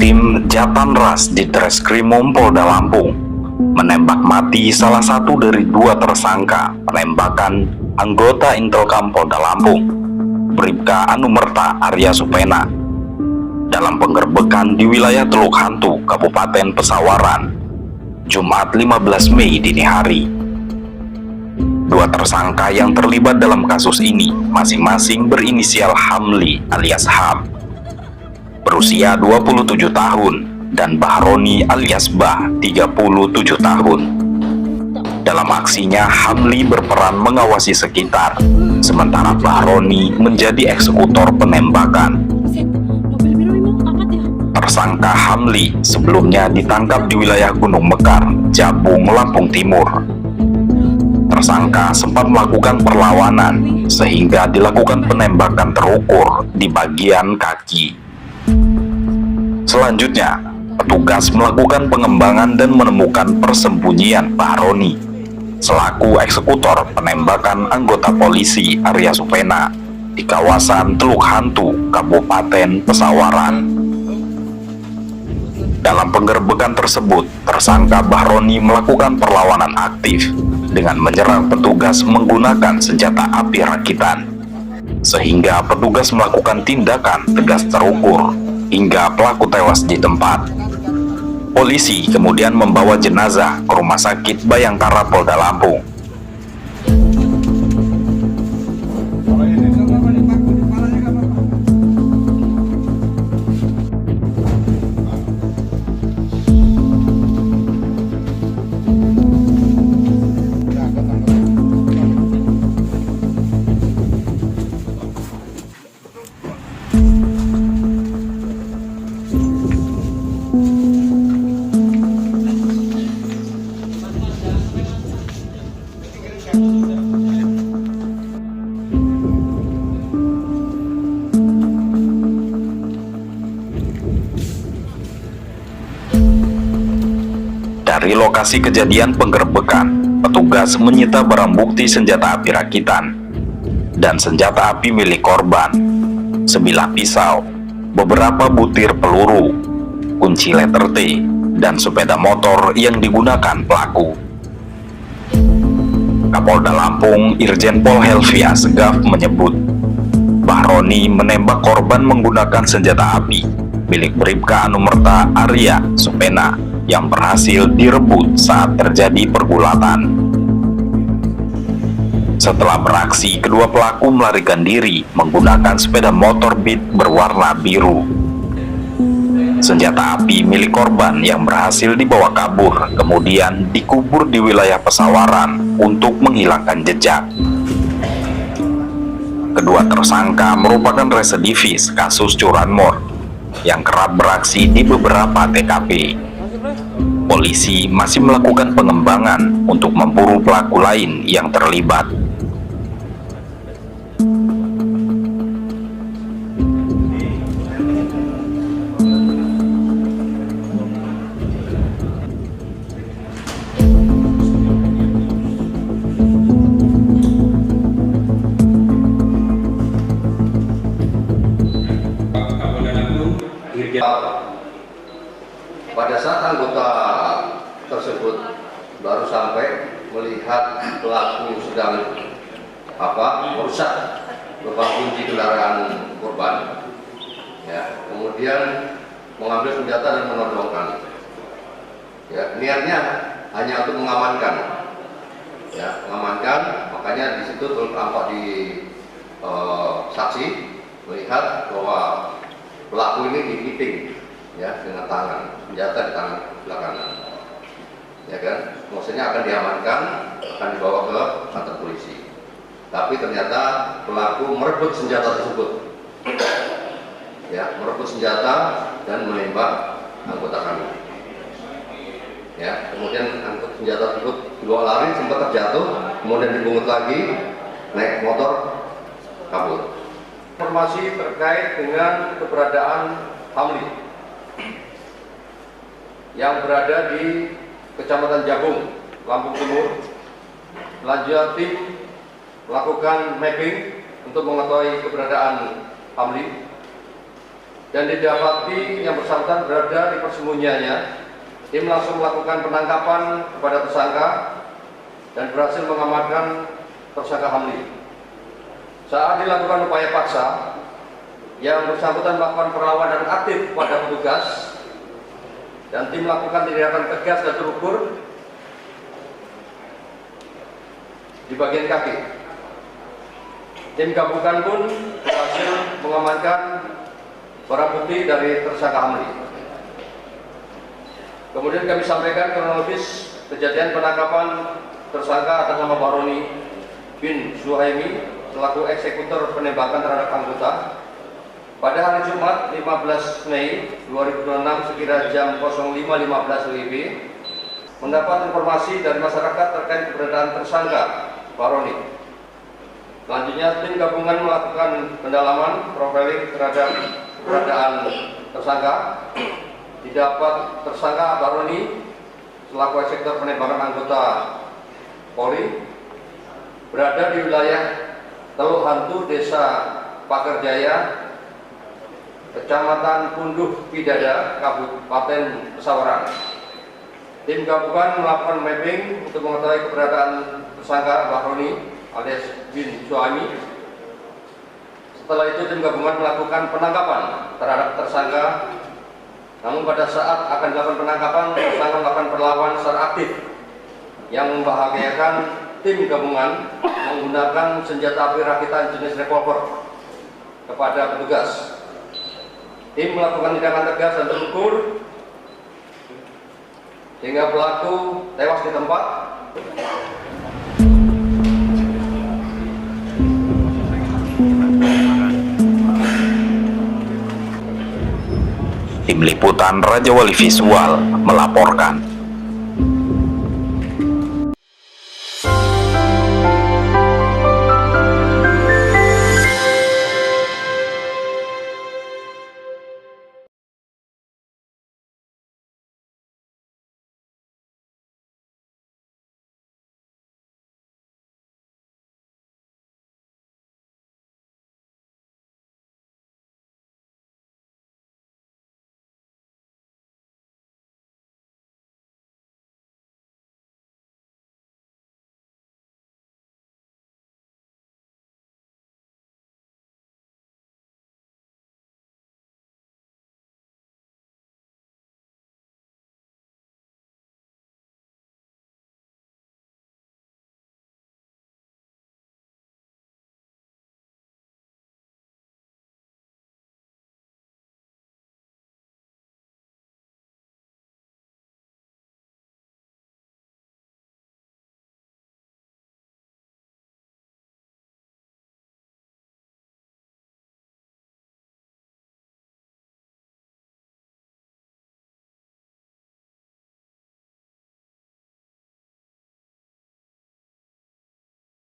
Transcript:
Tim Jatanras di Treskrimum Polda Lampung menembak mati salah satu dari dua tersangka penembakan anggota Intelkam Polda Lampung, Bribka Anumerta Arya Supena, dalam penggerbekan di wilayah Teluk Hantu, Kabupaten Pesawaran, Jumat 15 Mei dini hari. Dua tersangka yang terlibat dalam kasus ini masing-masing berinisial Hamli alias Ham, berusia 27 tahun, dan Bahroni alias Bah, 37 tahun. Dalam aksinya, Hamli berperan mengawasi sekitar, sementara Bahroni menjadi eksekutor penembakan. Tersangka Hamli sebelumnya ditangkap di wilayah Gunung Mekar, Jabung, Lampung Timur. Tersangka sempat melakukan perlawanan sehingga dilakukan penembakan terukur di bagian kaki. Selanjutnya, petugas melakukan pengembangan dan menemukan persembunyian Bahroni selaku eksekutor penembakan anggota polisi Arya Supena di kawasan Teluk Hantu, Kabupaten Pesawaran. Dalam penggerbekan tersebut, tersangka Bahroni melakukan perlawanan aktif dengan menyerang petugas menggunakan senjata api rakitan, sehingga petugas melakukan tindakan tegas terukur hingga pelaku tewas di tempat. Polisi kemudian membawa jenazah ke Rumah Sakit Bayangkara Polda Lampung. Dari lokasi kejadian penggerbekan, petugas menyita barang bukti senjata api rakitan dan senjata api milik korban, sebilah pisau, beberapa butir peluru, kunci letter T, dan sepeda motor yang digunakan pelaku. Kapolda Lampung Irjen Pol Helvia Segaf menyebut Bahroni menembak korban menggunakan senjata api milik Bribka Anumerta Arya Supena yang berhasil direbut saat terjadi pergulatan. Setelah beraksi, kedua pelaku melarikan diri menggunakan sepeda motor Beat berwarna biru. Senjata api milik korban yang berhasil dibawa kabur kemudian dikubur di wilayah Pesawaran untuk menghilangkan jejak. Kedua tersangka merupakan residivis kasus curanmor yang kerap beraksi di beberapa TKP. Polisi masih melakukan pengembangan untuk memburu pelaku lain yang terlibat. Pada saat anggota tersebut baru sampai melihat pelaku sedang merusak lubang kunci kendaraan korban, ya, kemudian mengambil senjata dan menodongkan. Ya, niatnya hanya untuk mengamankan, ya, mengamankan. Makanya di situ tampak di saksi melihat bahwa pelaku ini dikiting, ya, dengan tangan, senjata di tangan sebelah kanan, ya kan, maksudnya akan diamankan, akan dibawa ke kantor polisi. Tapi ternyata pelaku merebut senjata tersebut, ya, merebut senjata dan menembak anggota kami, ya. Kemudian anggota senjata tersebut dibawa lari, sempat terjatuh, kemudian dibungut lagi, naik motor, kabur. Informasi terkait dengan keberadaan Hamli yang berada di Kecamatan Jabung, Lampung Timur. Selanjutnya tim melakukan mapping untuk mengetahui keberadaan Hamli. dan didapati yang bersangkutan berada di persembunyiannya, tim langsung melakukan penangkapan kepada tersangka dan berhasil mengamankan tersangka Hamli. Saat dilakukan upaya paksa, yang bersangkutan melakukan perlawanan aktif pada petugas dan tim melakukan tindakan tegas dan terukur di bagian kaki. Tim gabungan pun berhasil mengamankan barang bukti dari tersangka Hamli. Kemudian kami sampaikan kronologis kejadian penangkapan tersangka atas nama Baroni bin Suhaimi selaku eksekutor penembakan terhadap anggota pada hari Jumat 15 Mei 2026 sekira jam 05.15 WIB. Mendapat informasi dari masyarakat terkait keberadaan tersangka Baroni. Selanjutnya tim gabungan melakukan pendalaman profiling terhadap keberadaan tersangka. Didapat tersangka Baroni selaku eksekutor penembakan anggota Polri berada di wilayah Teluk Hantu, Desa Pakerjaya, Kecamatan Punduh Pidada, Kabupaten Pesawaran. Tim gabungan melakukan mapping untuk mengetahui keberadaan tersangka Baroni alias bin Suhaimi. Setelah itu tim gabungan melakukan penangkapan terhadap tersangka. Namun pada saat akan dilakukan penangkapan, tersangka melakukan perlawanan secara aktif yang membahayakan tim gabungan menggunakan senjata api rakitan jenis revolver kepada petugas. Tim melakukan tindakan tegas dan terukur sehingga pelaku tewas di tempat. Tim Liputan Raja Wali Visual melaporkan.